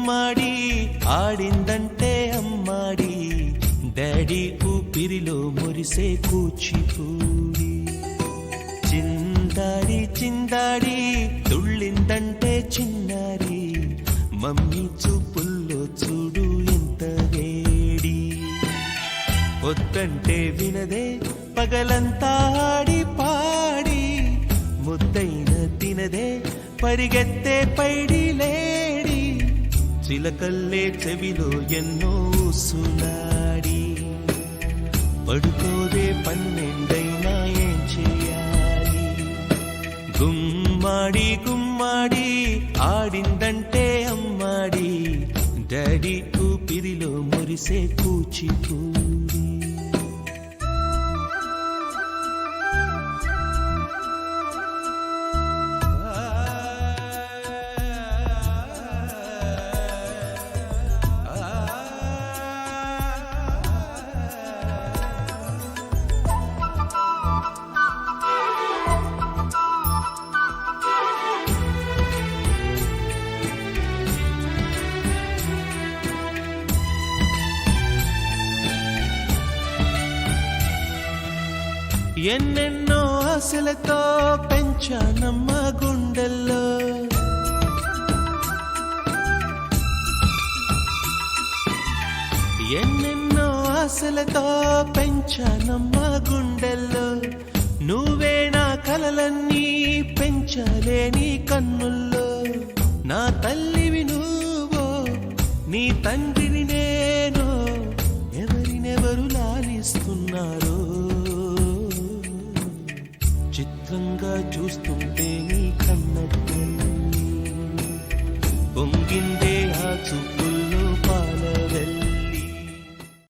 గుమ్మాడి ఆడిందంటే అమ్మాడి డాడీ ఊపిరిలో మురిసే కూచిపూడి చిందాడి చిందాడి తుళ్ళిందంటే చిన్నారి మమ్మీ చూపుల్లో చూడు ఎంత వేడి వద్దంటే వినదే పగలంతా ఆడి పాడి ముద్దైన తినదే పరిగెత్తే పైడి లేడి చిలకల్లే చెవిలో ఎన్నో సునాడి పడుకోదే పన్నెండైనా ఏం చేయాలి గుమ్మాడి గుమ్మాడి ఆడిందంటే అమ్మాడి డాడీ ఊపిరిలో మురిసే కూచిపూడి ఎన్నెన్నో ఆశలతో పెంచానమ్మ గుండెల్లో ఎన్నెన్నో ఆశలతో పెంచానమ్మ గుండెల్లో నువ్వే నా కలలన్నీ పెంచాలే నీ కన్నుల్లో నా తల్లివి నువ్వో నీ తండ్రిని నేను ఎవరినెవరు లాలిస్తున్నారో చిత్రంగా చూస్తుంటే నీ కన్నట్టు పొంగిందే ఆ చూపు